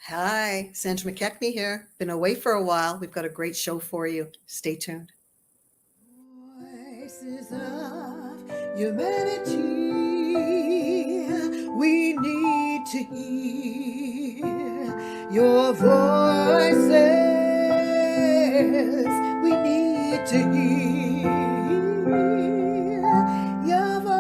Hi, Sandra McKechnie here. Been away for a while. We've got a great show for you. Stay tuned. Voices of humanity, we need to hear your voices. We need to hear your voices.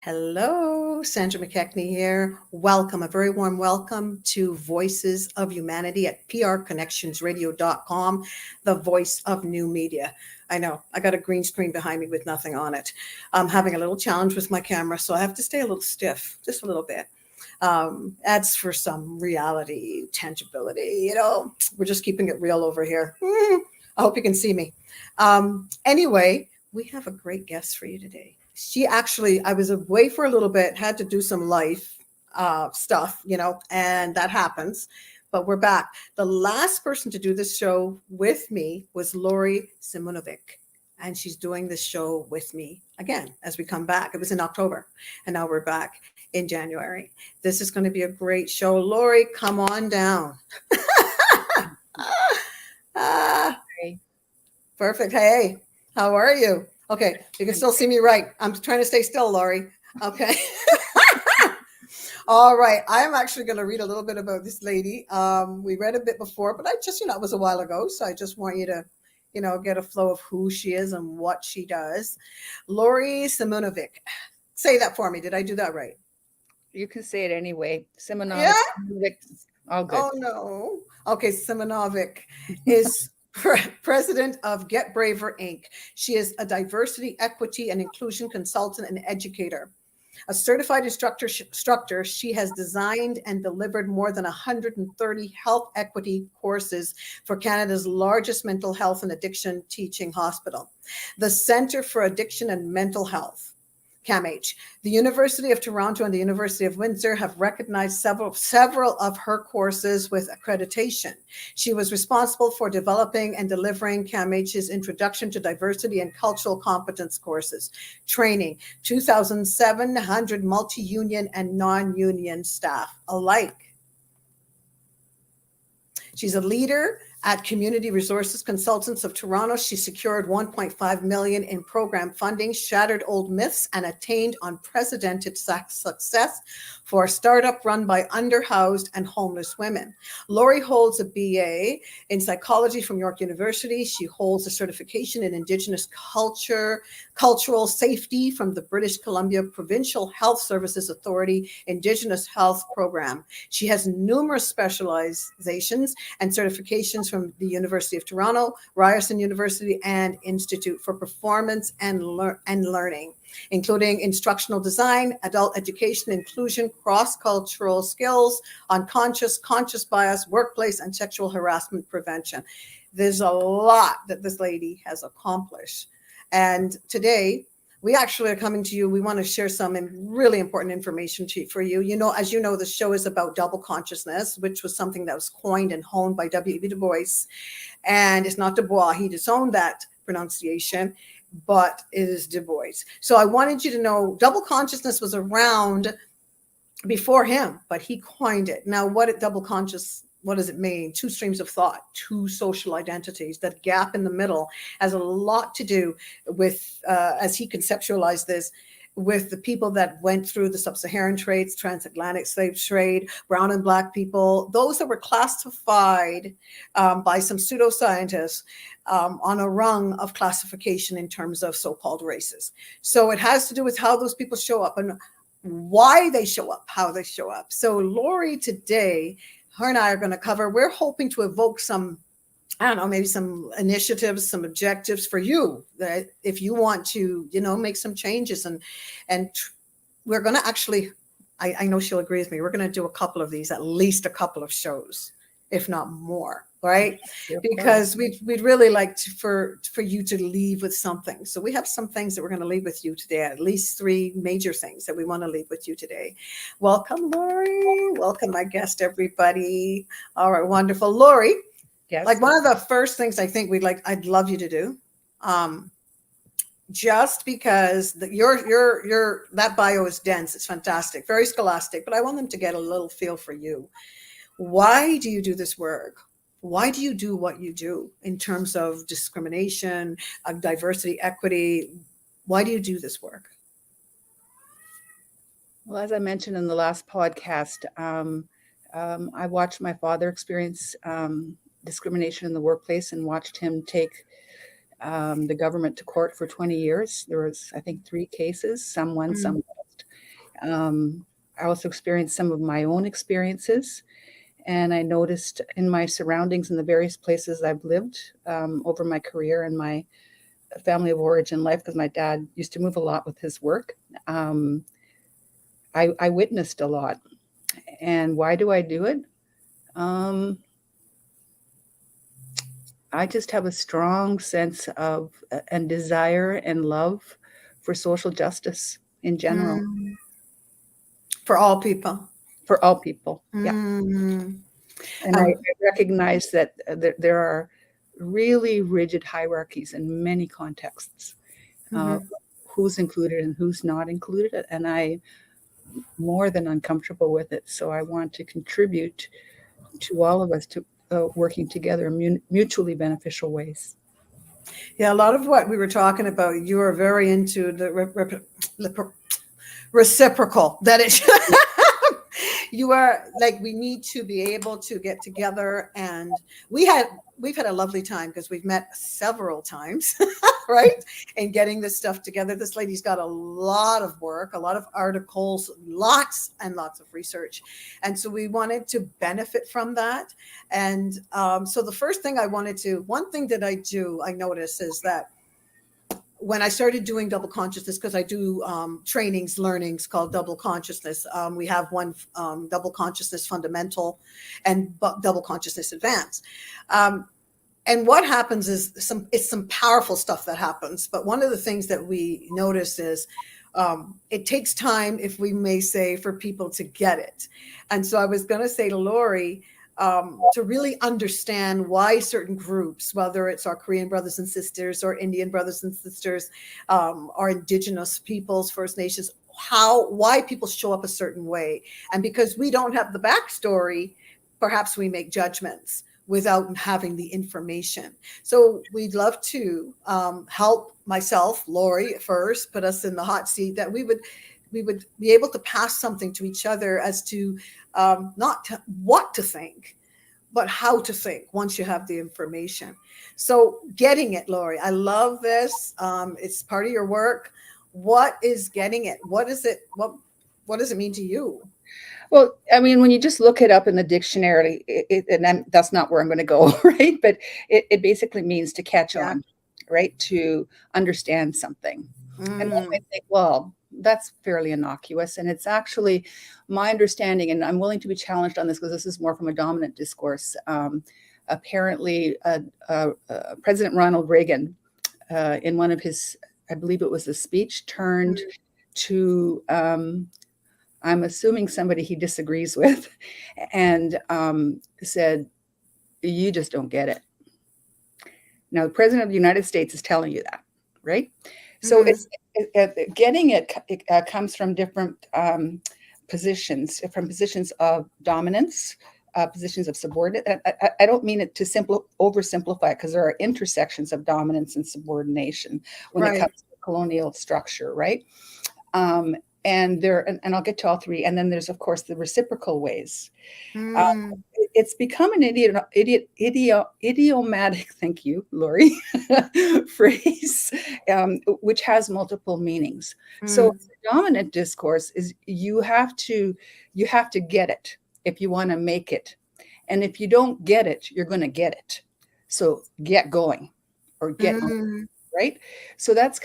Hello, Sandra McKechnie here. Welcome, a very warm welcome to Voices of Humanity at prconnectionsradio.com, the voice of new media. I know, I got a green screen behind me with nothing on it. I'm having a little challenge with my camera, so I have to stay a little stiff, just a little bit. Adds for some reality, tangibility, we're just keeping it real over here. I hope you can see me. Anyway, we have a great guest for you today. I was away for a little bit, had to do some life stuff, and that happens. But we're back. The last person to do this show with me was Lori Simonovic. And she's doing this show with me again as we come back. It was in October, and now we're back in January. This is going to be a great show. Lori, come on down. ah, Hey. Perfect. Hey, how are you? Okay, you can still see me right. I'm trying to stay still, Lori. Okay. All right. I'm actually going to read a little bit about this lady. We read a bit before, but it was a while ago. So I just want you to, get a flow of who she is and what she does. Lori Simonovic. Say that for me. Did I do that right? You can say it anyway. Yeah. Simonovic, all good. Oh, no. Okay. Simonovic is president of Get Braver Inc. She is a diversity, equity, and inclusion consultant and educator. A certified instructor, she has designed and delivered more than 130 health equity courses for Canada's largest mental health and addiction teaching hospital, the Centre for Addiction and Mental Health. CAMH. The University of Toronto and the University of Windsor have recognized several of her courses with accreditation. She was responsible for developing and delivering CAMH's Introduction to Diversity and Cultural Competence courses, training 2,700 multi-union and non-union staff alike. She's a leader at Community Resources Consultants of Toronto. She secured $1.5 million in program funding, shattered old myths, and attained unprecedented success for a startup run by underhoused and homeless women. Lori holds a BA in psychology from York University. She holds a certification in Indigenous cultural safety from the British Columbia Provincial Health Services Authority Indigenous Health Program. She has numerous specializations and certifications from the University of Toronto, Ryerson University, and Institute for Performance and Learning, including instructional design, adult education, inclusion, cross-cultural skills, unconscious, conscious bias, workplace, and sexual harassment prevention. There's a lot that this lady has accomplished. And today, we actually are coming to you. We want to share some really important information for you. As you know, the show is about double consciousness, which was something that was coined and honed by W.E. Du Bois. And it's not Du Bois. He disowned that pronunciation, but it is Du Bois. So I wanted you to know double consciousness was around before him, but he coined it. Now, what does it mean? Two streams of thought, two social identities. That gap in the middle has a lot to do with, as he conceptualized this, with the people that went through the sub-Saharan trades, transatlantic slave trade, brown and black people, those that were classified by some pseudoscientists on a rung of classification in terms of so-called races. So it has to do with how those people show up and why they show up, how they show up. So Lori today, her and I are going to cover, we're hoping to evoke some, maybe some initiatives, some objectives for you that if you want to, make some changes and we're going to actually, I know she'll agree with me. We're going to do a couple of these, at least a couple of shows, if not more. Right? Because we'd really like for you to leave with something. So we have some things that we're going to leave with you today, at least 3 major things that we want to leave with you today. Welcome, Lori. Welcome, my guest, everybody. All right, wonderful. Lori, Yes. like one of the first things I think I'd love you to do, just because your that bio is dense. It's fantastic, very scholastic, but I want them to get a little feel for you. Why do you do this work? Why do you do what you do in terms of discrimination, diversity, equity? Why do you do this work? Well, as I mentioned in the last podcast, I watched my father experience discrimination in the workplace and watched him take the government to court for 20 years. There was, I think, 3 cases, some won, some lost. I also experienced some of my own experiences, and I noticed in my surroundings in the various places I've lived over my career and my family of origin life, because my dad used to move a lot with his work. I witnessed a lot. And why do I do it? I just have a strong sense of and desire and love for social justice in general. For all people. For all people. Yeah. Mm. And I recognize that there are really rigid hierarchies in many contexts, who's included and who's not included. And I'm more than uncomfortable with it. So I want to contribute to all of us to working together in mutually beneficial ways. Yeah, a lot of what we were talking about, you are very into the reciprocal, that it you are like, we need to be able to get together, and we've had a lovely time because we've met several times, right? And getting this stuff together. This lady's got a lot of work, a lot of articles, lots and lots of research. And so we wanted to benefit from that. And so the first thing one thing that I notice is that when I started doing double consciousness, because I do learnings called double consciousness. We have one double consciousness fundamental and double consciousness advanced. And what happens is some powerful stuff that happens. But one of the things that we notice is it takes time, if we may say, for people to get it. And so I was going to say to Lori, to really understand why certain groups, whether it's our Korean brothers and sisters or Indian brothers and sisters, our Indigenous peoples, First Nations, why people show up a certain way. And because we don't have the backstory, perhaps we make judgments without having the information. So we'd love to help myself, Lori, first, put us in the hot seat, that we would be able to pass something to each other as to not what to think, but how to think once you have the information. So getting it, Lori, I love this. It's part of your work. What is getting it? What is it? What does it mean to you? Well, I mean, when you just look it up in the dictionary, that's not where I'm going to go, right? But it basically means to catch on, right? To understand something. And then I think, well, that's fairly innocuous. And it's actually my understanding, and I'm willing to be challenged on this because this is more from a dominant discourse. Apparently, President Ronald Reagan, in one of his, I believe it was a speech, turned to, I'm assuming somebody he disagrees with, and said, "You just don't get it." Now, the President of the United States is telling you that, right? So getting it comes from different positions, from positions of dominance, positions of subordinate. I don't mean it to oversimplify it, because there are intersections of dominance and subordination when it comes to colonial structure, right? And I'll get to all 3. And then there's, of course, the reciprocal ways. It's become an idiomatic, thank you, Lori, phrase, which has multiple meanings. So the dominant discourse is you have to get it if you want to make it. And if you don't get it, you're going to get it. So get going or get on. Right. So that's,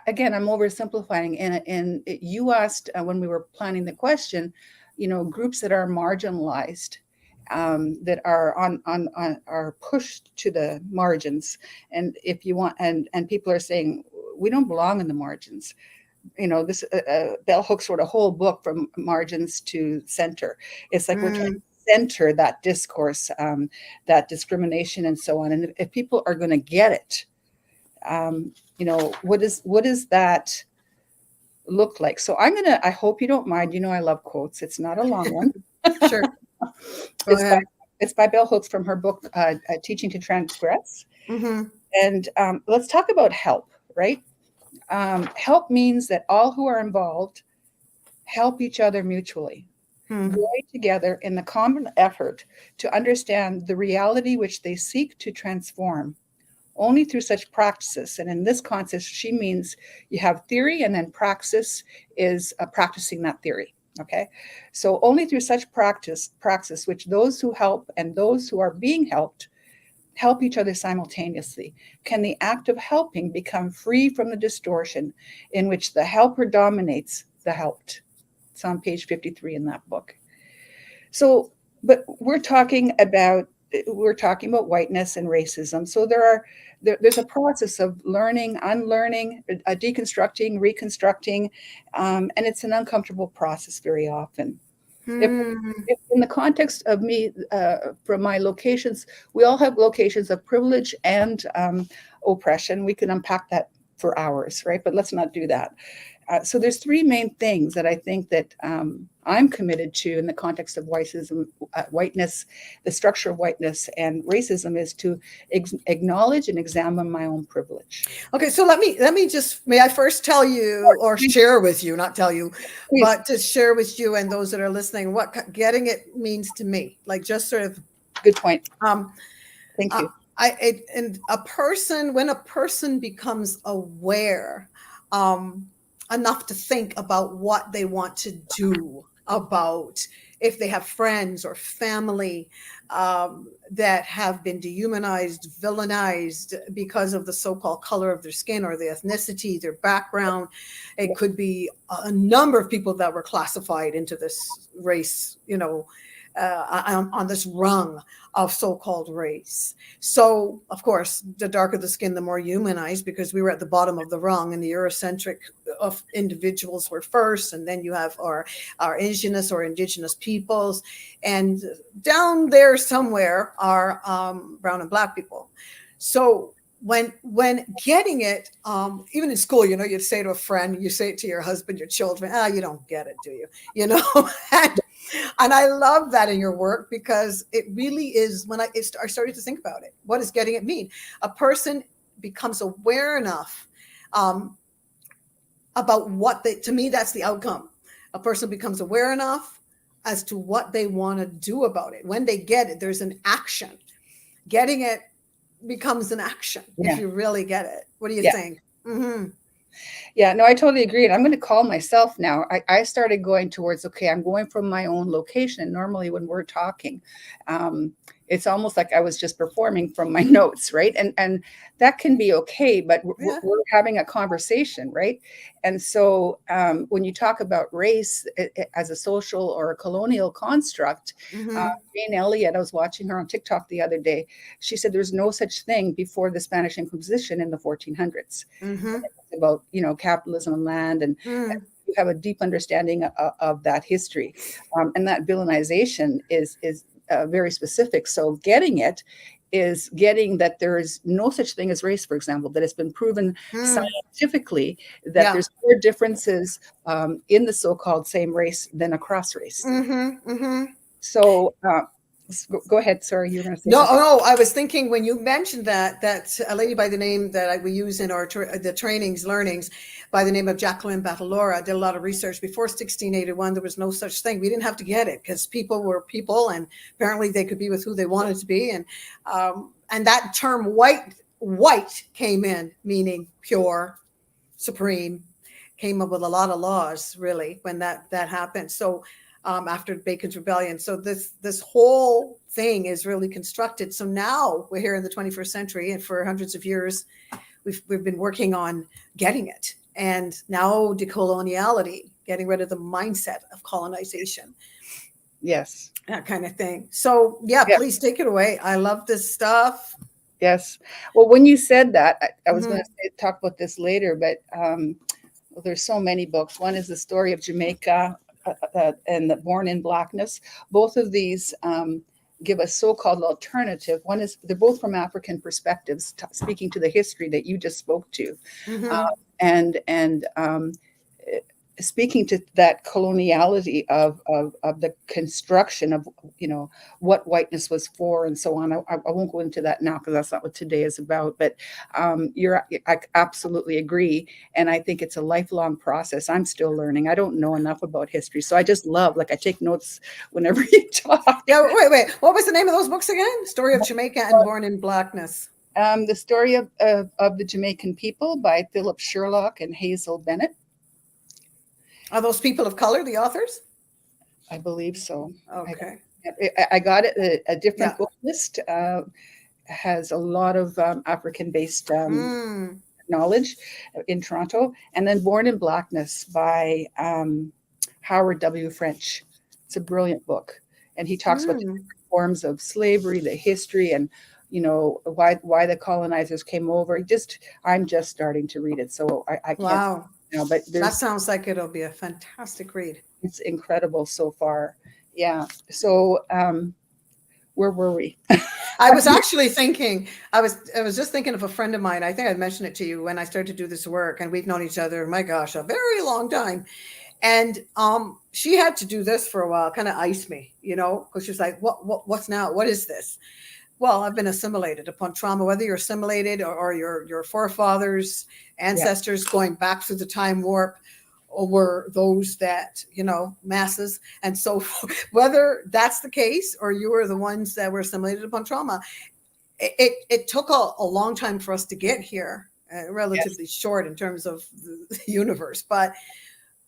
again, I'm oversimplifying. And you asked when we were planning the question, groups that are marginalized, that are are pushed to the margins. And if you want, and people are saying, we don't belong in the margins. This Bell Hooks wrote a whole book from margins to center. It's like we're trying to center that discourse, that discrimination and so on. And if people are going to get it, what does that look like? So I hope you don't mind, I love quotes. It's not a long one. Sure. Go It's ahead. it's by Bell Hooks from her book, Teaching to Transgress. Mm-hmm. And let's talk about help, right? Help means that all who are involved help each other mutually, join together in the common effort to understand the reality which they seek to transform. Only through such practices, and in this context, she means you have theory and then praxis is practicing that theory. Okay, so only through such praxis, which those who help and those who are being helped help each other simultaneously, can the act of helping become free from the distortion in which the helper dominates the helped. It's on page 53 in that book. So, but we're talking about whiteness and racism. So there's a process of learning, unlearning, deconstructing, reconstructing, and it's an uncomfortable process very often. If in the context of me, from my locations, we all have locations of privilege and oppression. We can unpack that for hours, right? But let's not do that. So there's three main things that I think that I'm committed to in the context of whiteness, the structure of whiteness and racism, is to acknowledge and examine my own privilege. Okay, so may I first tell you, or share with you, not tell you, Please. but to share with you and those that are listening what getting it means to me, like just sort of. Good point. Thank you. When a person becomes aware, enough to think about what they want to do about, if they have friends or family that have been dehumanized, villainized because of the so-called color of their skin or their ethnicity, their background. It could be a number of people that were classified into this race, on this rung of so-called race. So, of course, the darker the skin, the more humanized, because we were at the bottom of the rung, and the Eurocentric of individuals were first, and then you have our indigenous or indigenous peoples, and down there somewhere are brown and black people. So when getting it, even in school, you'd say to a friend, you say it to your husband, your children, you don't get it, do you? And I love that in your work, because it really is, when I started to think about it, what does getting it mean? A person becomes aware enough about to me, that's the outcome. A person becomes aware enough as to what they want to do about it. When they get it, there's an action. Getting it becomes an action, if you really get it. What do you think? Mm-hmm. Yeah, no, I totally agree. And I'm going to call myself now. I started going towards, okay, I'm going from my own location. Normally when we're talking, it's almost like I was just performing from my notes, right? And that can be okay, but we're having a conversation, right? And so when you talk about race as a social or a colonial construct, Jane Elliott, I was watching her on TikTok the other day. She said there's no such thing before the Spanish Inquisition in the 1400s. About capitalism and land, and you have a deep understanding of that history, and that villainization is very specific. So getting it is getting that there is no such thing as race, for example, that it's been proven scientifically that there's more differences in the so-called same race than across race. So go ahead. Sorry, you were going to say something. No, I was thinking when you mentioned that a lady by the name that we use in the trainings, learnings, by the name of Jacqueline Batalora, did a lot of research. Before 1681, there was no such thing. We didn't have to get it, because people were people, and apparently they could be with who they wanted to be. And that term white came in, meaning pure, supreme, came up with a lot of laws, really, when that happened. So after Bacon's Rebellion. So this whole thing is really constructed. So now we're here in the 21st century, and for hundreds of years, we've been working on getting it. And now decoloniality, getting rid of the mindset of colonization. Yes. That kind of thing. So please take it away. I love this stuff. Yes. Well, when you said that, I was going to talk about this later, but there's so many books. One is the story of Jamaica, and the Born in Blackness. Both of these give a so-called alternative. One is they're both from African perspectives, speaking to the history that you just spoke to, Mhm. and speaking to that coloniality of the construction of, you know, what whiteness was for and so on. I won't go into that now because that's not what today is about. But I absolutely agree, and I think it's a lifelong process. I'm still learning. I don't know enough about history, so I just love, like, I take notes whenever you talk. Yeah, wait. What was the name of those books again? Story of Jamaica and Born in Blackness. The Story of the Jamaican People by Philip Sherlock and Hazel Bennett. Are those people of color the authors? I believe so. Okay. I got it. A different Yeah. book list has a lot of African-based knowledge in Toronto. And then Born in Blackness by Howard W. French. It's a brilliant book. And he talks about the different forms of slavery, the history, and, you know, why the colonizers came over. I'm just starting to read it, so I can't. Wow. No, but That sounds like it'll be a fantastic read. It's incredible so far. Yeah. So where were we? I was actually thinking, I was just thinking of a friend of mine. I think I mentioned it to you when I started to do this work, and we've known each other, my gosh, a very long time. And she had to do this for a while, kind of ice me, you know, because she was like, what's now? What is this? Well, I've been assimilated upon trauma, whether you're assimilated or your forefathers, ancestors going back through the time warp, or were those that, you know, masses. And so whether that's the case or you were the ones that were assimilated upon trauma, it took a long time for us to get here, relatively short in terms of the universe, but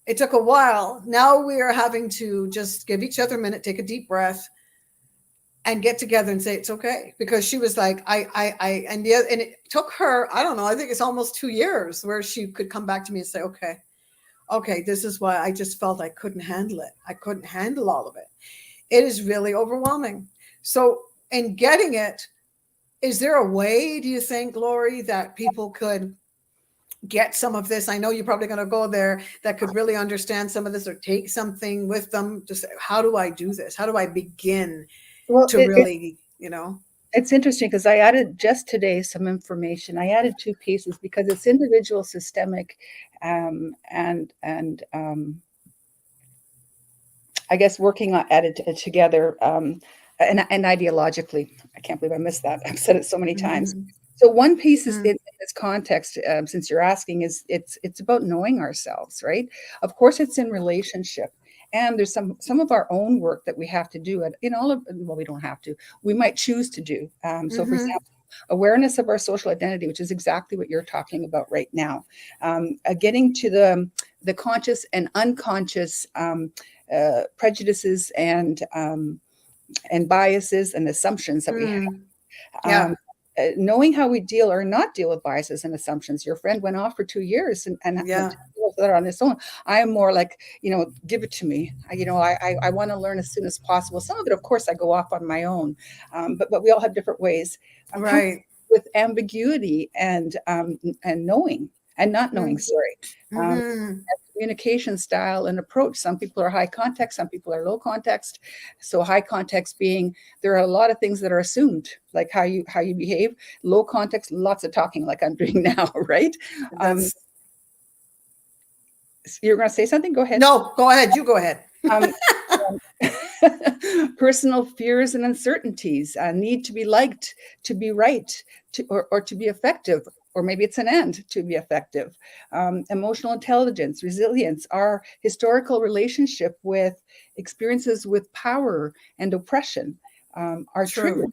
it took a while. Now we are having to just give each other a minute, take a deep breath, and get together and say it's okay, because she was like, and it took her, I don't know, I think it's almost 2 years where she could come back to me and say, okay, this is why I just felt I couldn't handle it. I couldn't handle all of it. It is really overwhelming. So in getting it, is there a way, do you think, Lori, that people could get some of this? I know you're probably going to go there, that could really understand some of this or take something with them to say, how do I do this? How do I begin to really, you know? It's interesting because I added just today some information. I added 2 pieces because it's individual, systemic, and I guess working on it together, and ideologically. I can't believe I missed that. I've said it so many times. So one piece is in this context, since you're asking, is it's about knowing ourselves, right? Of course, it's in relationship. And there's some of our own work that we have to do we don't have to, we might choose to do. So for example, awareness of our social identity, which is exactly what you're talking about right now. Getting to the conscious and unconscious prejudices and biases and assumptions that we have. Knowing how we deal or not deal with biases and assumptions. Your friend went off for 2 years and that on his own. I am more like, you know, give it to me. I want to learn as soon as possible. Some of it, of course, I go off on my own, but we all have different ways. Right. With ambiguity and knowing and not knowing. Communication style and approach. Some people are high context, some people are low context. So high context being there are a lot of things that are assumed, like how you behave. Low context, lots of talking, like I'm doing now, right? You're going to say something? Go ahead. No, go ahead. You go ahead. Personal fears and uncertainties, need to be liked, to be right, or to be effective, or maybe it's an end to be effective. Emotional intelligence, resilience, our historical relationship with experiences with power and oppression, our triggers.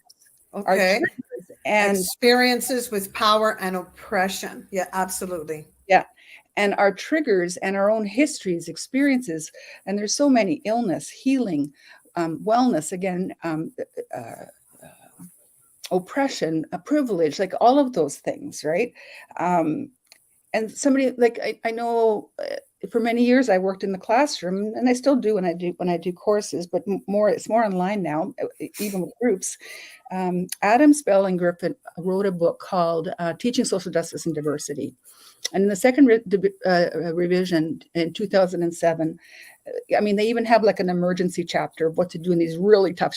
Okay. Our triggers and experiences with power and oppression. Yeah, absolutely. Yeah. And our triggers and our own histories, experiences, and there's so many: illness, healing, wellness, again, oppression, privilege, like all of those things, right? And somebody like I know for many years I worked in the classroom, and I still do when I do courses, but it's more online now, even with groups. Adam Spelling Griffin wrote a book called Teaching Social Justice and Diversity. And in the second revision in 2007, I mean, they even have like an emergency chapter of what to do in these really tough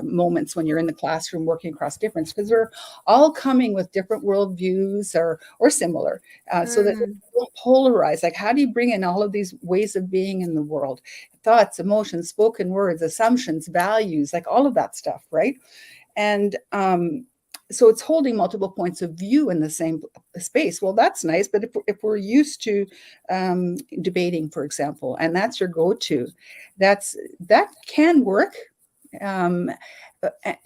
moments when you're in the classroom working across difference, because we're all coming with different worldviews or similar, so that Mm. don't polarize. Like, how do you bring in all of these ways of being in the world, thoughts, emotions, spoken words, assumptions, values, like all of that stuff, right? And so it's holding multiple points of view in the same space. Well, that's nice, but if we're used to debating, for example, and that's your go-to, that can work. Um,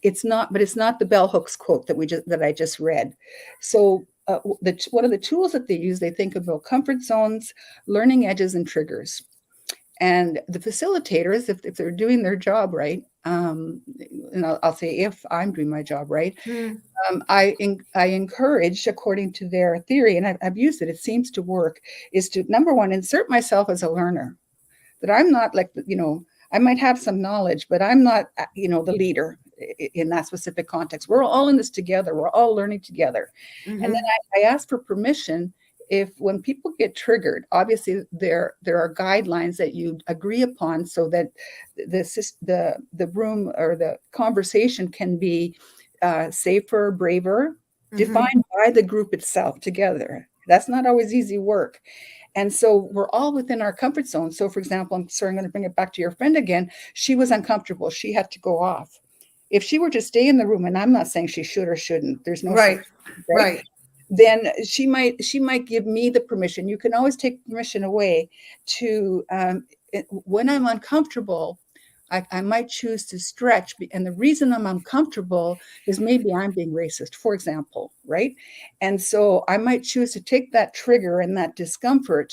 it's not the bell hooks quote that I just read. So one of the tools that they use, they think about comfort zones, learning edges, and triggers. And the facilitators, if they're doing their job right, and I'll say if I'm doing my job right, Mm. I encourage, according to their theory, and I've used it, it seems to work, is to, number one, insert myself as a learner. That I'm not like, I might have some knowledge, but I'm not, the leader in that specific context. We're all in this together. We're all learning together. Mm-hmm. And then I ask for permission. If when people get triggered, obviously there are guidelines that you agree upon so that the room or the conversation can be safer, braver, Mm-hmm. defined by the group itself together. That's not always easy work. And so we're all within our comfort zone. So, for example, I'm going to bring it back to your friend again. She was uncomfortable. She had to go off. If she were to stay in the room, and I'm not saying she should or shouldn't, there's no Right. right? Then she might give me the permission. You can always take permission away to, when I'm uncomfortable, I might choose to stretch. And the reason I'm uncomfortable is maybe I'm being racist, for example, right? And so I might choose to take that trigger and that discomfort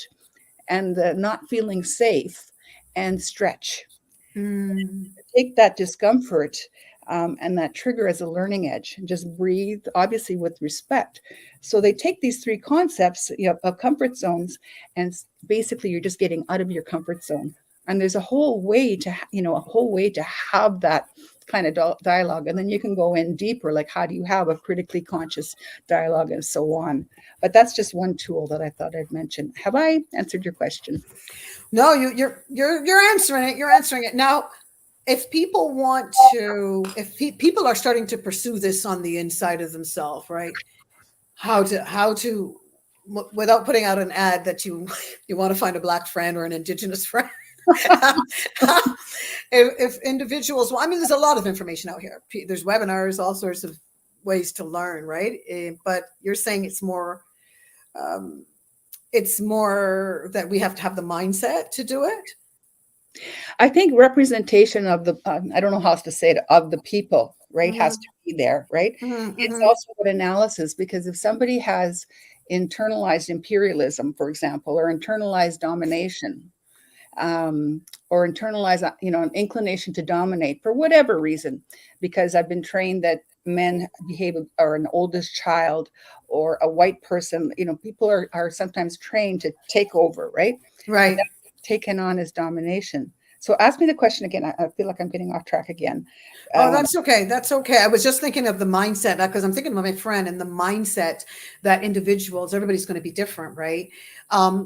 and the not feeling safe and stretch. Mm. Take that discomfort and that trigger as a learning edge and just breathe, obviously with respect. So they take these three concepts of comfort zones, and basically you're just getting out of your comfort zone. And there's a whole way to have that kind of dialogue. And then you can go in deeper, like how do you have a critically conscious dialogue and so on. But that's just one tool that I thought I'd mention. Have I answered your question? No, you're answering it. You're answering it. Now, if people want to, people are starting to pursue this on the inside of themselves, right? How to, without putting out an ad that you want to find a Black friend or an Indigenous friend. if individuals, well, I mean, there's a lot of information out here. There's webinars, all sorts of ways to learn, right? But you're saying it's more that we have to have the mindset to do it. I think representation of the, I don't know how else to say it, of the people, right, Mm-hmm. has to be there, right? Mm-hmm. It's also an analysis, because if somebody has internalized imperialism, for example, or internalized domination, or internalize, an inclination to dominate for whatever reason, because I've been trained that men behave, or an oldest child or a white person, people are sometimes trained to take over, right? Right. Taken on as domination. So ask me the question again. I feel like I'm getting off track again. Oh, that's okay. That's okay. I was just thinking of the mindset, because I'm thinking of my friend and the mindset that individuals, everybody's going to be different, right?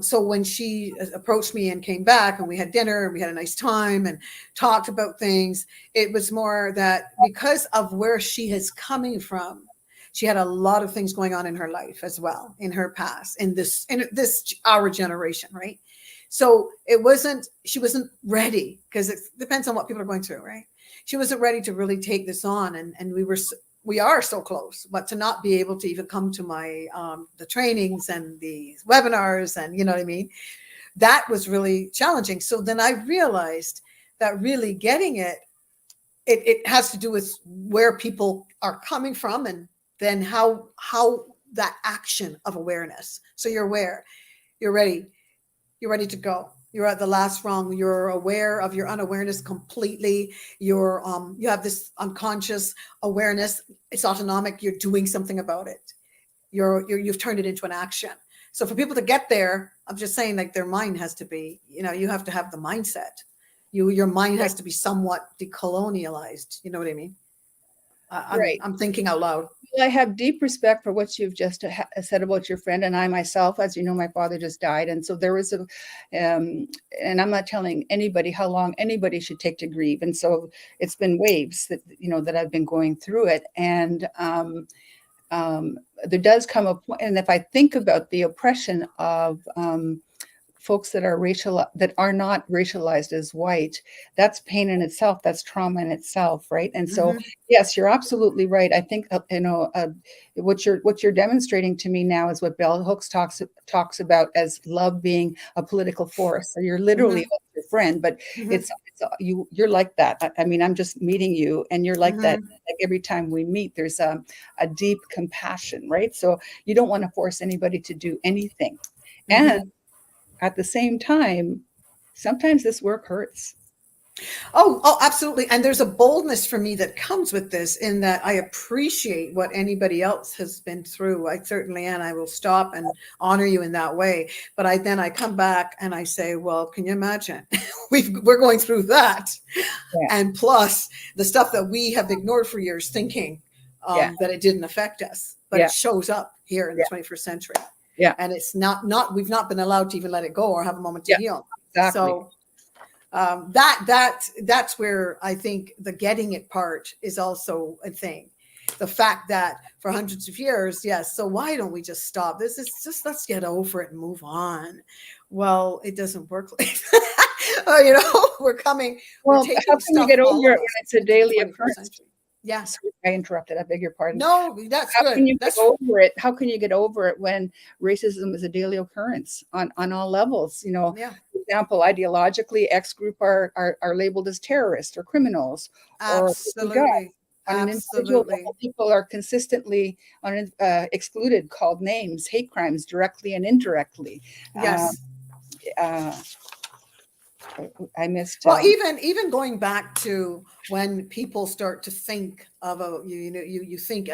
So when she approached me and came back and we had dinner and we had a nice time and talked about things, it was more that because of where she is coming from, she had a lot of things going on in her life as well, in her past, in this our generation, right? So she wasn't ready, because it depends on what people are going through, right? She wasn't ready to really take this on. And we are so close, but to not be able to even come to my, the trainings and the webinars and, you know what I mean? That was really challenging. So then I realized that really getting it has to do with where people are coming from, and then how that action of awareness. So you're aware, you're ready to go. You're at the last rung. You're aware of your unawareness completely. You have this unconscious awareness. It's autonomic. You're doing something about it. You've turned it into an action. So for people to get there, I'm just saying, like, their mind has to be, you have to have the mindset. Your mind has to be somewhat decolonialized. You know what I mean? Right. I'm thinking out loud. Well, I have deep respect for what you've just said about your friend, and I myself, as you know, my father just died, and so there was and I'm not telling anybody how long anybody should take to grieve, and so it's been waves that that I've been going through it, and there does come a point, and if I think about the oppression of folks that are not racialized as white, that's pain in itself, that's trauma in itself, right? And so Mhm. yes, you're absolutely right. I think what you're demonstrating to me now is what Bell Hooks talks about as love being a political force. So you're literally Mhm. your friend, but Mhm. you're like that. I mean, I'm just meeting you and you're like that. Mhm. Like every time we meet, there's a deep compassion, right? So you don't want to force anybody to do anything. And Mhm. at the same time, sometimes this work hurts. Oh, absolutely. And there's a boldness for me that comes with this in that I appreciate what anybody else has been through. I certainly am. I will stop and honor you in that way. But I come back and I say, well, can you imagine? We're going through that. Yeah, And plus the stuff that we have ignored for years thinking yeah, that it didn't affect us, but yeah, it shows up here in the yeah, 21st century. yeah, And it's we've not been allowed to even let it go or have a moment to yeah, heal. exactly. So that's where I think the getting it part is also a thing. The fact that for hundreds of years, yes. So why don't we just stop? This is just let's get over it and move on. Well, it doesn't work like that. We're Well, how taking can you stuff, get over all of it when us, it's a into the daily 21st occurrence? century. Yeah. Sorry, I interrupted. I beg your pardon. No, that's How can good. you get That's over it? How can you get over it when racism is a daily occurrence on all levels? yeah, For example, ideologically, X group are labeled as terrorists or criminals, or absolutely. on an individual Absolutely. level, people are consistently excluded, called names, hate crimes, directly and indirectly. Uh, Yes. uh, I missed. Well, even going back to when people start to think of you think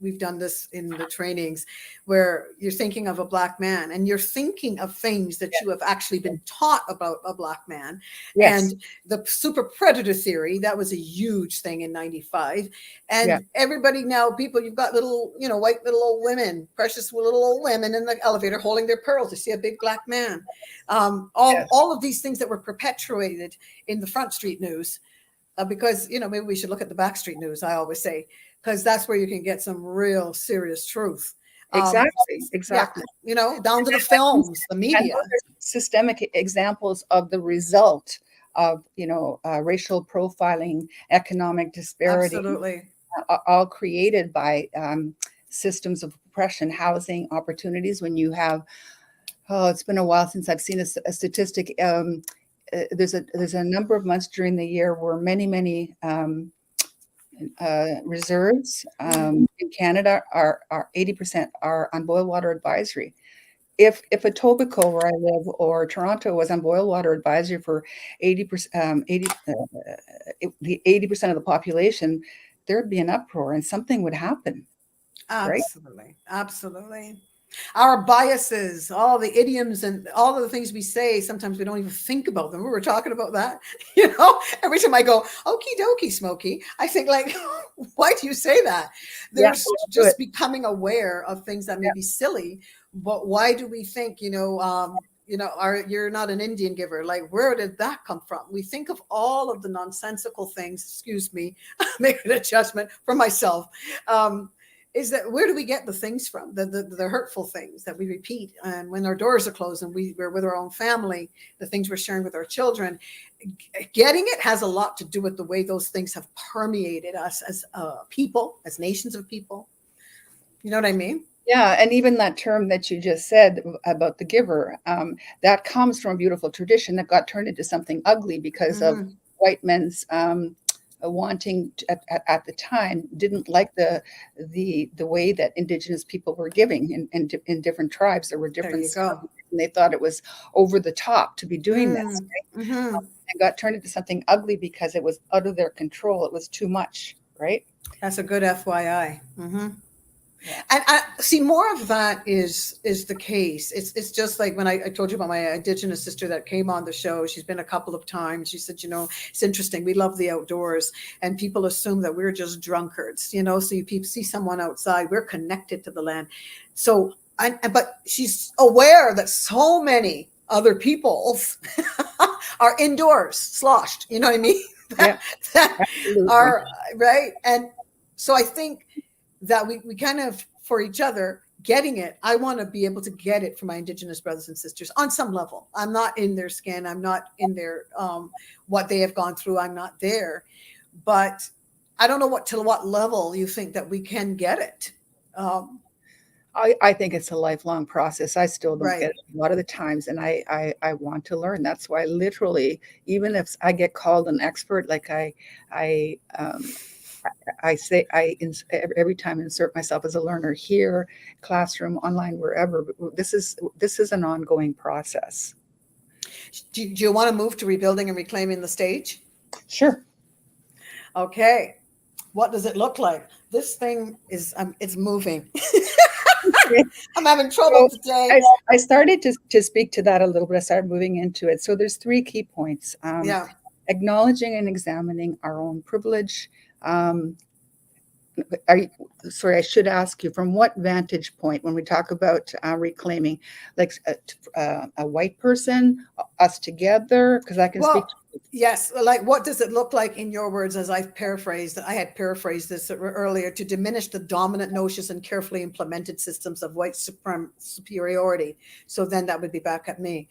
we've done this in the trainings where you're thinking of a black man and you're thinking of things that you have actually been taught about a black man, Yes, and the super predator theory that was a huge thing in '95, yeah, and everybody now people you've got little white little old women, precious little old women in the elevator holding their pearls to see a big black man, yes, all of these things that were perpetuated in the front street news, because maybe we should look at the back street news. I always say because that's where you can get some real serious truth. Um, exactly, yeah, exactly. down to the films, the And media. those are systemic examples of the result of racial profiling, economic disparity, Absolutely. all created by systems of oppression, housing opportunities. When you have, oh, it's been a while since I've seen a statistic. There's a number of months during the year where many reserves in Canada are 80% are on boil water advisory. If Etobicoke, where I live, or Toronto was on boil water advisory for 80%, the 80% of the population, there'd be an uproar and something would happen, right? Absolutely. Absolutely. Our biases, all the idioms and all of the things we say, sometimes we don't even think about them. We were talking about that. Every time I go, okie dokie, Smokey, I think like, why do you say that? Yeah, There's good. just becoming aware of things that may be silly, but why do we think, you're not an Indian giver? Like, where did that come from? We think of all of the nonsensical things, excuse me, make an adjustment for myself. Is that where do we get the things from, the hurtful things that we repeat, and when our doors are closed and we're with our own family, the things we're sharing with our children, getting it has a lot to do with the way those things have permeated us as people, as nations of people. You know what I mean? Yeah, and even that term that you just said about the giver, that comes from a beautiful tradition that got turned into something ugly because of Mm-hmm. white men's wanting at the time didn't like the way that Indigenous people were giving in different tribes. There were There different you go. and they thought it was over the top to be doing this, Mm-hmm. and got turned into something ugly because it was out of their control. It was too much, right? That's a good FYI. Mm-hmm. And I see more of that is the case. It's just like when I told you about my Indigenous sister that came on the show. She's been a couple of times. She said, it's interesting. We love the outdoors, and people assume that we're just drunkards. So you people see someone outside, we're connected to the land. So, but she's aware that so many other peoples are indoors, sloshed. You know what I mean? Yeah, that absolutely. are right. And so I think that we kind of, for each other, getting it. I want to be able to get it for my Indigenous brothers and sisters on some level. I'm not in their skin. I'm not in their what they have gone through. I'm not there, but I don't know to what level you think that we can get it. I think it's a lifelong process. I still don't Right. get it a lot of the times, and I want to learn. That's why literally, even if I get called an expert, like I say every time insert myself as a learner here, classroom, online, wherever. But this is an ongoing process. Do you want to move to rebuilding and reclaiming the stage? Sure. Okay. What does it look like? This thing is it's moving. I'm having trouble today. I started to speak to that a little bit. I started moving into it. So there's 3 key points. Yeah. Acknowledging and examining our own privilege. Sorry, I should ask you, from what vantage point, when we talk about reclaiming, like a white person, us together, because I can speak. Yes, like what does it look like in your words, as I've paraphrased, I had paraphrased this earlier, to diminish the dominant notions and carefully implemented systems of white superiority. So then that would be back at me,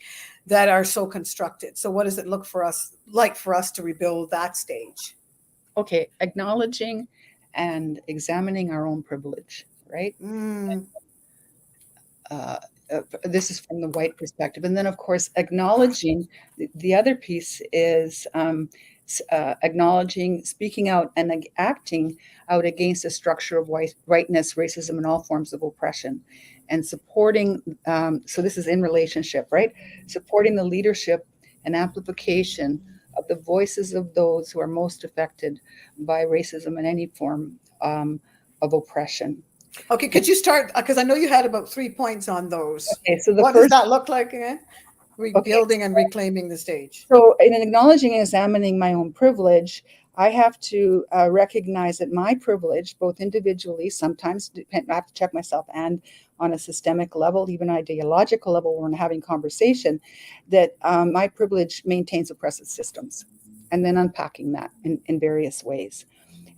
that are so constructed. So what does it look for us to rebuild that stage? Okay, acknowledging and examining our own privilege, right? This is from the white perspective. And then, of course, acknowledging the other piece is acknowledging, speaking out, and acting out against the structure of whiteness, racism, and all forms of oppression, and supporting. So this is in relationship, right? Supporting the leadership and amplification of the voices of those who are most affected by racism and any form of oppression. Okay, could you start? Because I know you had about 3 points on those. Okay, so what does that look like again? Rebuilding and reclaiming the stage. So in acknowledging and examining my own privilege, I have to recognize that my privilege, both individually, sometimes I have to check myself, and on a systemic level, even ideological level, when we're having conversation, that my privilege maintains oppressive systems, and then unpacking that in various ways.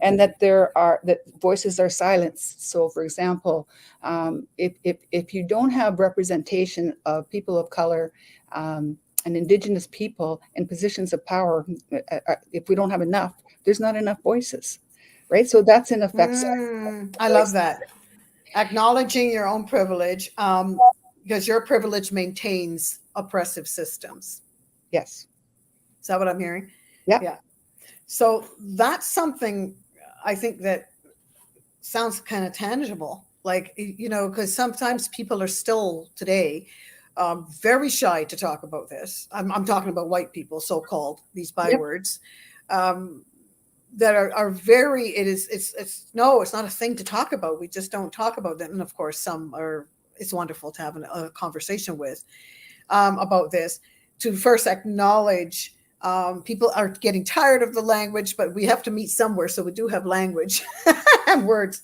And that that voices are silenced. So, for example, if you don't have representation of people of color and Indigenous people in positions of power, if we don't have enough, there's not enough voices, right? So that's in effect. I love that. Acknowledging your own privilege, because your privilege maintains oppressive systems. Yes. Is that what I'm hearing? Yeah. So that's something I think that sounds kind of tangible, like, because sometimes people are still today very shy to talk about this. I'm talking about white people, so-called, these bywords, that are very, it's not a thing to talk about. We just don't talk about them. And of course, it's wonderful to have a conversation with about this, to first acknowledge. People are getting tired of the language, but we have to meet somewhere. So we do have language and words.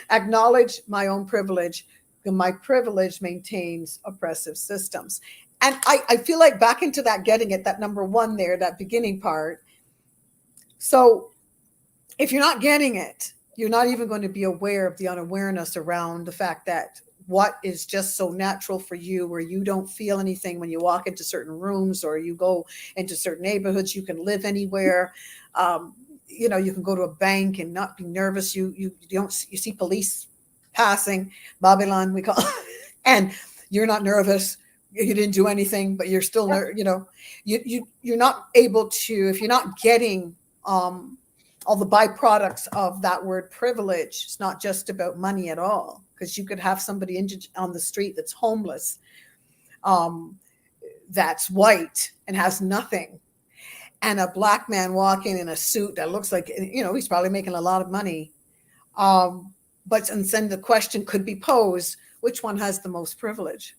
Acknowledge my own privilege. My privilege maintains oppressive systems. And I feel like back into that, getting it, that number 1 there, that beginning part. So if you're not getting it, you're not even going to be aware of the unawareness around the fact that what is just so natural for you, where you don't feel anything when you walk into certain rooms or you go into certain neighborhoods. You can live anywhere. You can go to a bank and not be nervous. You see police passing, Babylon we call it, and you're not nervous. You didn't do anything, but you're still you're not able to, if you're not getting all the byproducts of that word privilege. It's not just about money at all, because you could have somebody on the street that's homeless, that's white and has nothing, and a black man walking in a suit that looks like, he's probably making a lot of money, Mm-hmm. and then the question could be posed, which one has the most privilege?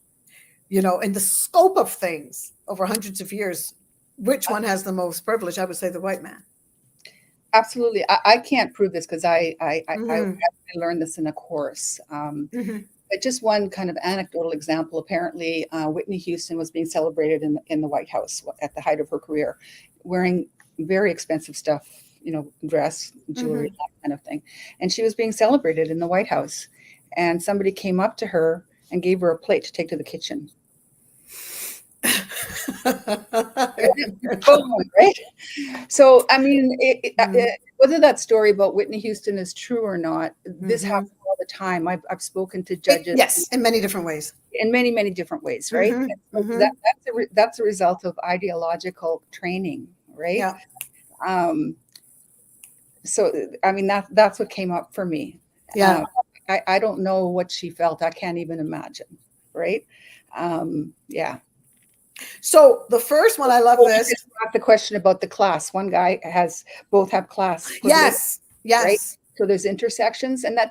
In the scope of things over hundreds of years, which one has the most privilege? I would say the white man. Absolutely. I can't prove this because I Mm-hmm. learned this in a course. Mm-hmm. But just one kind of anecdotal example. Apparently, Whitney Houston was being celebrated in the White House at the height of her career, wearing very expensive stuff, dress, jewelry, Mm-hmm. that kind of thing. And she was being celebrated in the White House. And somebody came up to her and gave her a plate to take to the kitchen. Boom, right? So, I mean, whether that story about Whitney Houston is true or not, this Mm-hmm. happens all the time. I've spoken to judges Yes, in many different ways. in many, many different ways, right? Mm-hmm. So Mm-hmm. that's a result of ideological training, right? Yeah. So, I mean, that's what came up for me. Yeah. I don't know what she felt. I can't even imagine, right? Yeah. So the first one, I love this. The question about the class. One guy both have class privilege, Yes. Yes. right? So there's intersections, and that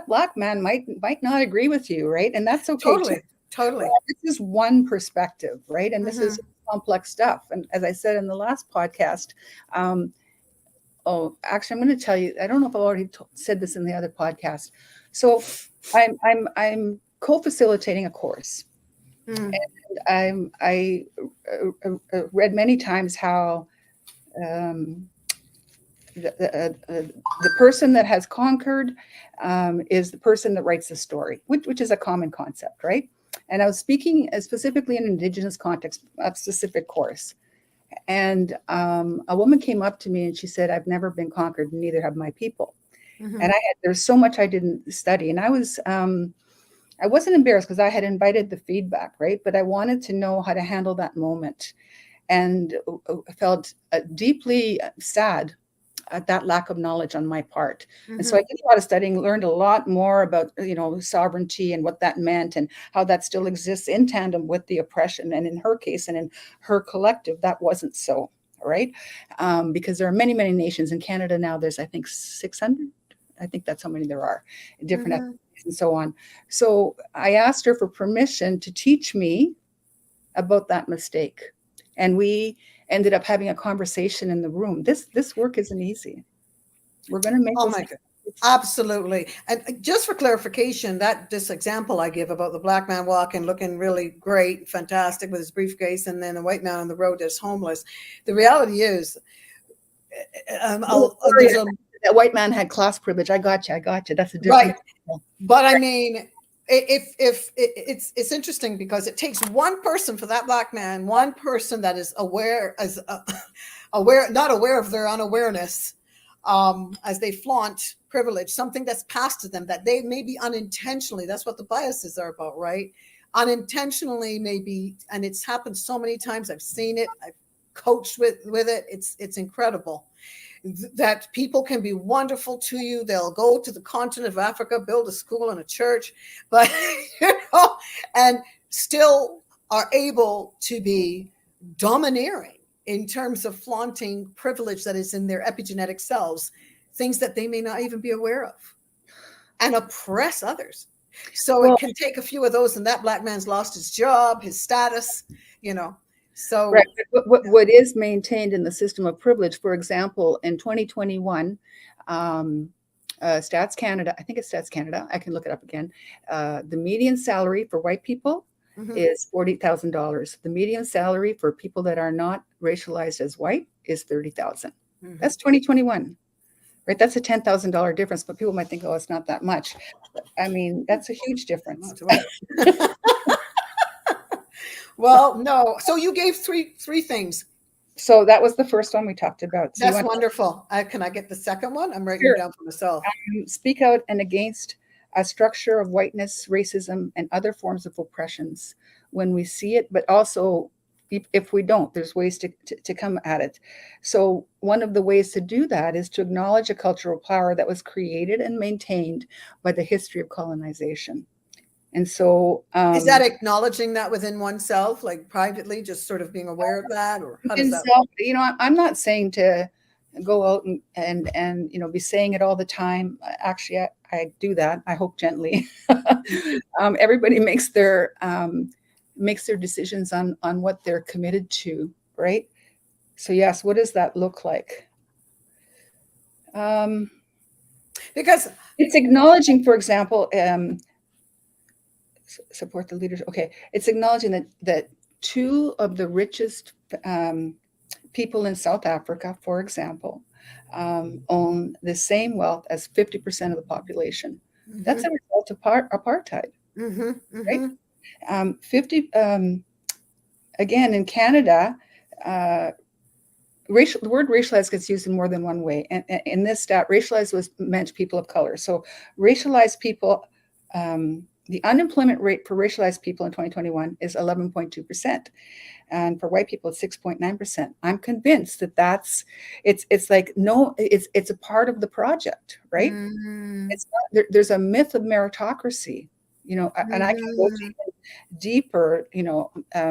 Black man might not agree with you, right? And that's okay. Totally. Totally. This is one perspective, right? And this Mm-hmm. is complex stuff. And as I said in the last podcast, actually, I'm going to tell you. I don't know if I've already said this in the other podcast. So I'm co-facilitating a course. Mm. And I read many times how the person that has conquered is the person that writes the story, which is a common concept, right? And I was speaking specifically in Indigenous context, a specific course. And a woman came up to me and she said, "I've never been conquered, and neither have my people." Mm-hmm. And there's so much I didn't study. And I wasn't embarrassed because I had invited the feedback, right? But I wanted to know how to handle that moment, and felt deeply sad at that lack of knowledge on my part. Mm-hmm. And so I did a lot of studying, learned a lot more about, sovereignty and what that meant and how that still exists in tandem with the oppression. And in her case and in her collective, that wasn't so, right? Because there are many, many nations in Canada now. There's, I think, 600. I think that's how many there are, different Mm-hmm. and so on. So I asked her for permission to teach me about that mistake. And we ended up having a conversation in the room. This work isn't easy. We're going to make Oh my God. Absolutely. And just for clarification, this example I give about the Black man walking, looking really great, fantastic with his briefcase, and then the white man on the road that's homeless. The reality is, that white man had class privilege. I got you. That's a different. Right. But I mean, if it's interesting because it takes one person for that Black man, one person that is not aware of their unawareness, as they flaunt privilege, something that's passed to them that they maybe unintentionally. That's what the biases are about, right? Unintentionally, maybe, and it's happened so many times. I've seen it. I've coached with it. It's incredible. That people can be wonderful to you. They'll go to the continent of Africa, build a school and a church, but and still are able to be domineering in terms of flaunting privilege that is in their epigenetic cells, things that they may not even be aware of, and oppress others. So it can take a few of those, and that Black man's lost his job, his status, So right. What is maintained in the system of privilege, for example, in 2021, Stats Canada, I think it's Stats Canada, I can look it up again. The median salary for white people is $40,000. The median salary for people that are not racialized as white is $30,000. That's 2021, right? That's a $10,000 difference, but people might think, oh, it's not that much. But, I mean, that's a huge difference. Well, no. So you gave three things. So that was the first one we talked about. So that's wonderful. Can I get the second one? I'm writing it down for myself. Speak out and against a structure of whiteness, racism, and other forms of oppressions when we see it, but also if we don't, there's ways to come at it. So one of the ways to do that is to acknowledge a cultural power that was created and maintained by the history of colonization. And so is that acknowledging that within oneself, like privately, just sort of being aware of that, or how does that work? I'm not saying to go out and be saying it all the time. Actually, I do that. I hope gently. Everybody makes their decisions on what they're committed to, right? So yes, what does that look like? Because It's acknowledging, for example, support the leaders. Okay, it's acknowledging that two of the richest people in South Africa, for example, own the same wealth as 50% of the population. That's a result of apartheid, right? 50 again in Canada. The word racialized gets used in more than one way. And in this stat, racialized was meant people of color. So racialized people, the unemployment rate for racialized people in 2021 is 11.2%. And for white people, it's 6.9%. I'm convinced it's like, no, it's a part of the project, right? It's not, there's a myth of meritocracy, and I can go to deeper,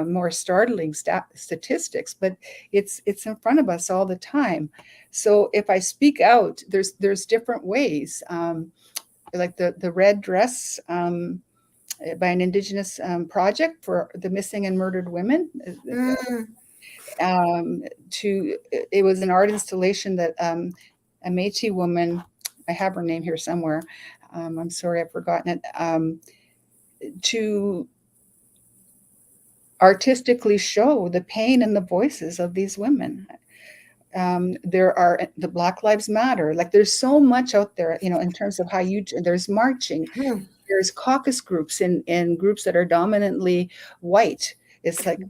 more startling statistics, but it's in front of us all the time. So if I speak out, there's different ways, like the red dress by an Indigenous project for the missing and murdered women. It was an art installation that a Métis woman, I have her name here somewhere. I'm sorry, I've forgotten it. To artistically show the pain and the voices of these women. There are the Black Lives Matter. Like there's so much out there, in terms of there's marching, there's caucus groups and groups that are dominantly white. It's like,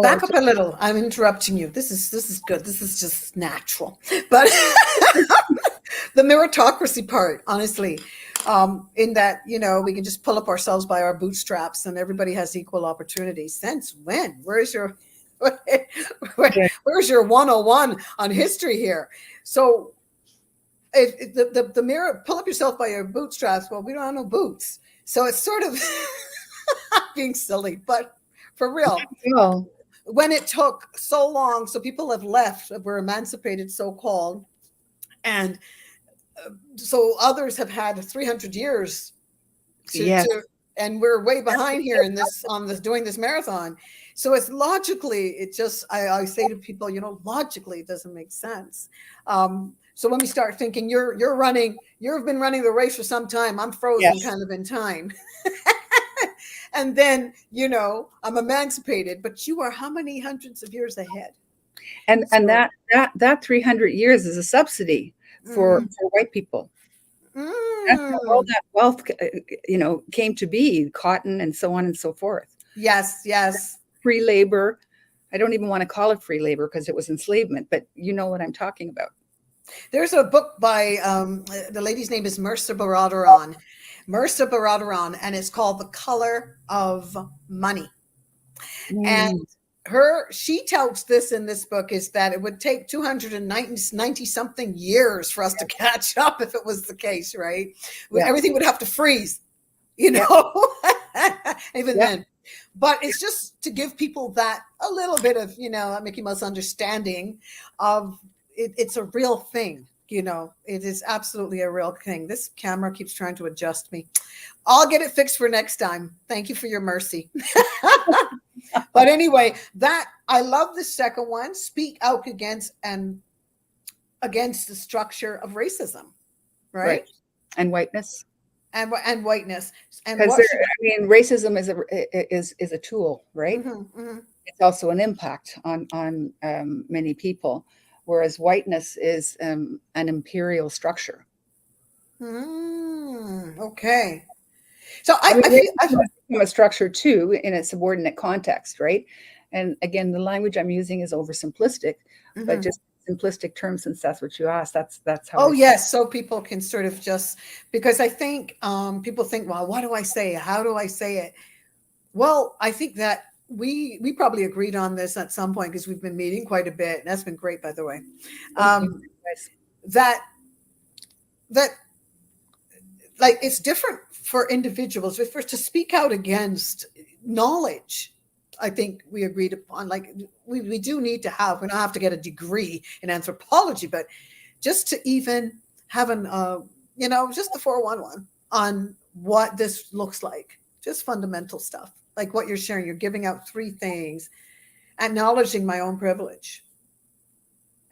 back up a little. I'm interrupting you. This is good. This is just natural. But the meritocracy part, honestly, in that, we can just pull up ourselves by our bootstraps and everybody has equal opportunity. Since when? Where's your 101 on history here? So the mirror, pull up yourself by your bootstraps. Well, we don't have no boots. So it's sort of being silly, but for real. well, When it took so long, so people have left, were emancipated, so-called, and so others have had 300 years and we're way behind here in doing this marathon. So it's logically, I say to people, logically it doesn't make sense. So when we start thinking you've been running the race for some time, I'm frozen kind of in time. And then, I'm emancipated, but you are how many hundreds of years ahead? And that 300 years is a subsidy for white people. That's how all that wealth, came to be, cotton and so on and so forth. Yes. Free labor. I don't even want to call it free labor because it was enslavement, but you know what I'm talking about. There's a book by the lady's name is Mercer Baradaran, and it's called The Color of Money. And she touts this in this book is that it would take 290 something years for us to catch up if it was the case, right? Everything would have to freeze, even then. But it's just to give people that a little bit of, Mickey Mouse understanding of it's a real thing. It is absolutely a real thing. This camera keeps trying to adjust me. I'll get it fixed for next time. Thank you for your mercy. But anyway, I love the second one. Speak out against the structure of racism, right? And whiteness. And whiteness. And because racism is a tool, right? It's also an impact on many people, whereas whiteness is an imperial structure. Okay. So I feel a structure too in a subordinate context, right? And again, the language I'm using is oversimplistic, but just simplistic terms, since that's what you asked. That's how. Oh yes, so people can sort of just, because I think people think, well, what do I say? How do I say it? Well, I think that we probably agreed on this at some point because we've been meeting quite a bit. And that's been great, by the way. That like it's different for individuals. If we're to speak out against knowledge, I think we agreed upon, like we do need to have, we don't have to get a degree in anthropology, but just to even have just the 411, on what this looks like. Just fundamental stuff, like what you're sharing. You're giving out 3 things, acknowledging my own privilege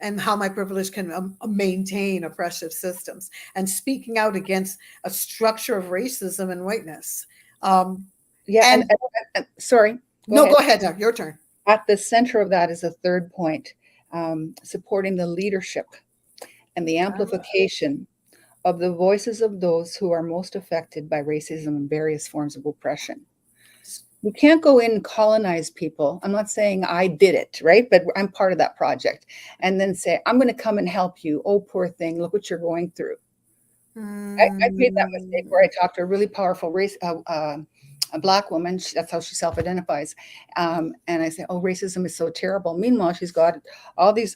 and how my privilege can maintain oppressive systems, and speaking out against a structure of racism and whiteness. Yeah. And Sorry. Go ahead, Doug, your turn. At the center of that is a third point, supporting the leadership and the amplification of the voices of those who are most affected by racism and various forms of oppression. We can't go in and colonize people. I'm not saying I did it, right? But I'm part of that project. And then say, I'm going to come and help you. Oh, poor thing. Look what you're going through. I've made that mistake where I talked to a really powerful a Black woman. That's how she self-identifies. And I say, oh, racism is so terrible. Meanwhile, she's got all these,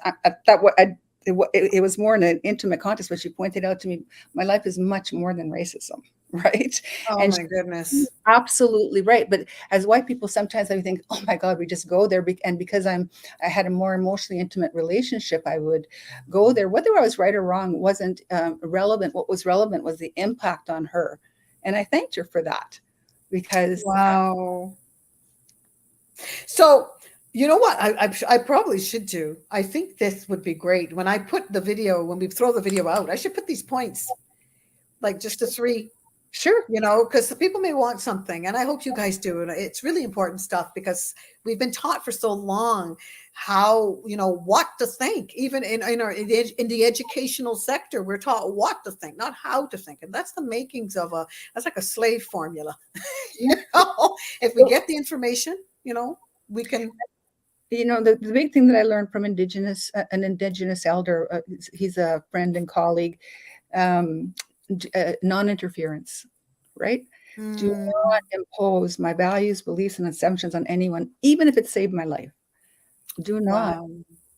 it was more in an intimate context, but she pointed out to me, my life is much more than racism, right? Oh, and my goodness. Absolutely right. But as white people, sometimes I think, oh my God, we just go there. And because I had a more emotionally intimate relationship, I would go there. Whether I was right or wrong wasn't relevant. What was relevant was the impact on her. And I thanked her for that because. Wow. So, you know what I probably should do? I think this would be great. When I put the video, when we throw the video out, I should put these points, like just the 3. Sure. You know, because the people may want something, and I hope you guys do. And it's really important stuff, because we've been taught for so long how, you know, what to think. Even in the educational sector, we're taught what to think, not how to think. And that's the makings of that's like a slave formula. You know, if we get the information, you know, we can. You know, the big thing that I learned from an Indigenous elder, he's a friend and colleague, non-interference, right? Do not impose my values, beliefs, and assumptions on anyone, even if it saved my life. Do not. Wow.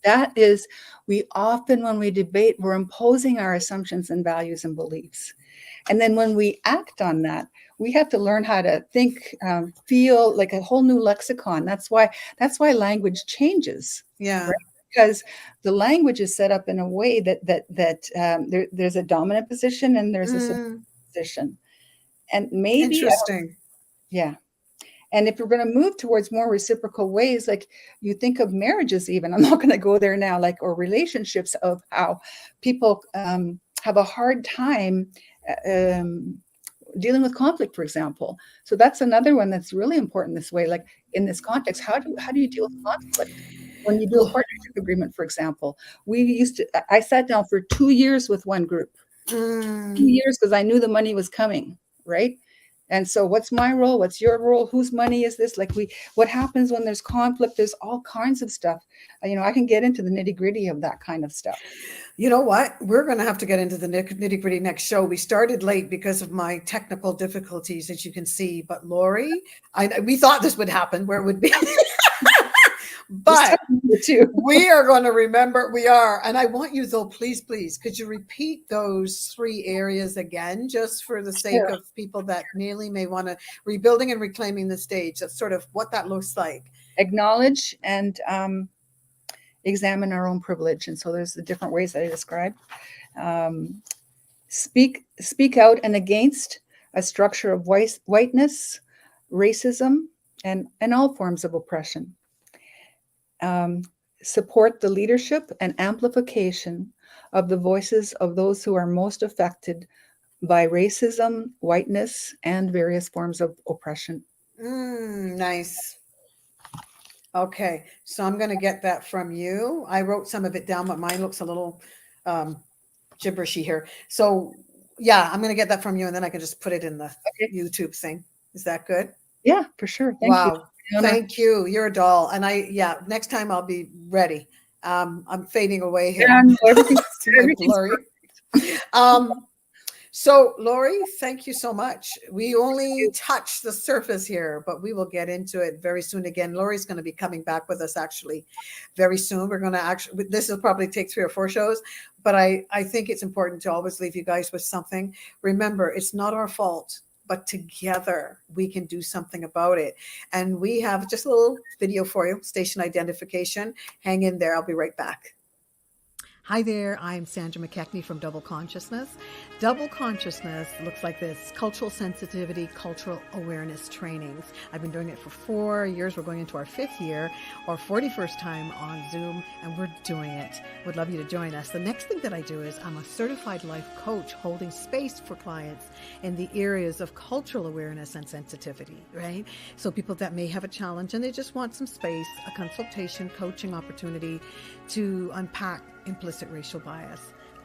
That is, we often, when we debate, we're imposing our assumptions and values and beliefs. And then when we act on that, we have to learn how to think, feel like a whole new lexicon. That's why language changes. Yeah. Right? Because the language is set up in a way that there's a dominant position and there's a submissive position. And maybe interesting. Yeah. And if we're going to move towards more reciprocal ways, like you think of marriages, even, I'm not going to go there now, like, or relationships, of how people have a hard time dealing with conflict, for example. So that's another one that's really important this way. Like in this context, how do you deal with conflict? When you do a partnership agreement, for example, I sat down for 2 years with one group, 2 years, because I knew the money was coming, right? And so what's my role? What's your role? Whose money is this? Like what happens when there's conflict? There's all kinds of stuff. You know, I can get into the nitty gritty of that kind of stuff. You know what? We're going to have to get into the nitty gritty next show. We started late because of my technical difficulties, as you can see. But Lori, we thought this would happen, where it would be. But we are going to remember, and I want you, though, please, could you repeat those 3 areas again, just for the sake of people that merely may want to, rebuilding and reclaiming the stage. That's sort of what that looks like. Acknowledge and examine our own privilege. And so there's the different ways that I described. Speak out and against a structure of whiteness, racism, and all forms of oppression. Support the leadership and amplification of the voices of those who are most affected by racism, whiteness, and various forms of oppression. Nice. Okay, so I'm going to get that from you. I wrote some of it down, but mine looks a little gibberishy here. So yeah, I'm going to get that from you, and then I can just put it in the YouTube thing. Is that good? Yeah, for sure. Thank you. Thank you. You're a doll. And next time I'll be ready. I'm fading away here. Everything's blurry. So Lori, thank you so much. We only touched the surface here, but we will get into it very soon again. Lori's going to be coming back with us actually very soon. We're going to this will probably take 3 or 4 shows, but I think it's important to always leave you guys with something. Remember, it's not our fault, but together we can do something about it. And we have just a little video for you, station identification. Hang in there. I'll be right back. Hi there, I'm Sandra McKechnie from Double Consciousness. Double Consciousness looks like this: cultural sensitivity, cultural awareness trainings. I've been doing it for 4 years. We're going into our 5th year, our 41st time on Zoom, and we're doing it. Would love you to join us. The next thing that I do is I'm a certified life coach holding space for clients in the areas of cultural awareness and sensitivity, right? So people that may have a challenge and they just want some space, a consultation, coaching opportunity to unpack implicit racial bias.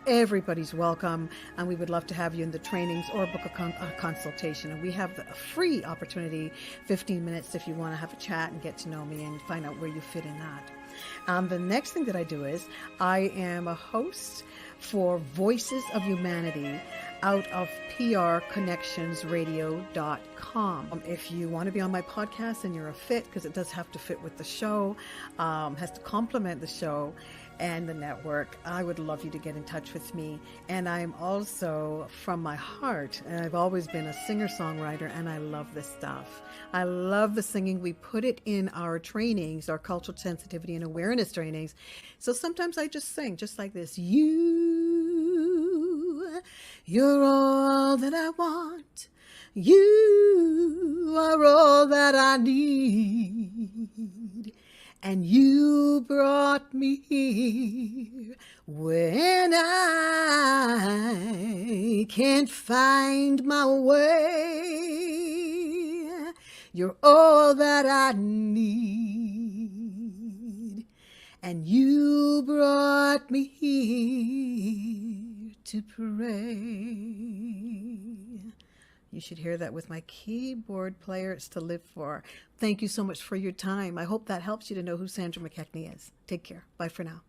Everybody's welcome, and we would love to have you in the trainings or book a consultation. And we have a free opportunity, 15 minutes, if you want to have a chat and get to know me and find out where you fit in that. The next thing that I do is I am a host for Voices of Humanity out of prconnectionsradio.com. If you want to be on my podcast and you're a fit, because it does have to fit with the show, has to complement the show and the network, I would love you to get in touch with me. And I'm also, from my heart, and I've always been a singer-songwriter, and I love this stuff. I love the singing. We put it in our trainings, our cultural sensitivity and awareness trainings. So sometimes I just sing just like this. You're all that I want. You are all that I need. And you brought me here when I can't find my way. You're all that I need. And you brought me here to pray. You should hear that with my keyboard player. It's to live for. Thank you so much for your time. I hope that helps you to know who Sandra McKechnie is. Take care. Bye for now.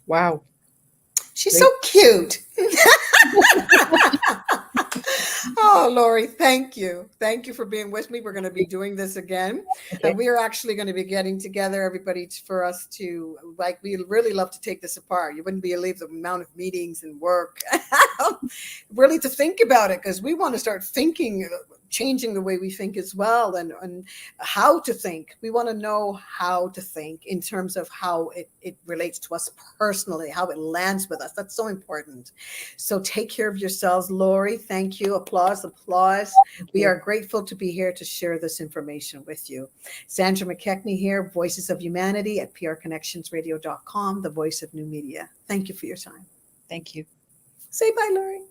Wow. She's so cute. Oh, Lori, thank you. Thank you for being with me. We're going to be doing this again. Okay. And we are actually going to be getting together, everybody, for us to, like, we really love to take this apart. You wouldn't believe the amount of meetings and work, really to think about it, because we want to start thinking, changing the way we think as well, and how to think. We want to know how to think in terms of how it relates to us personally, how it lands with us. That's so important. So take care of yourselves. Lori, thank you. Applause, applause. We are grateful to be here to share this information with you. Sandra McKechnie here, Voices of Humanity at prconnectionsradio.com, the voice of new media. Thank you for your time. Thank you. Say bye, Lori.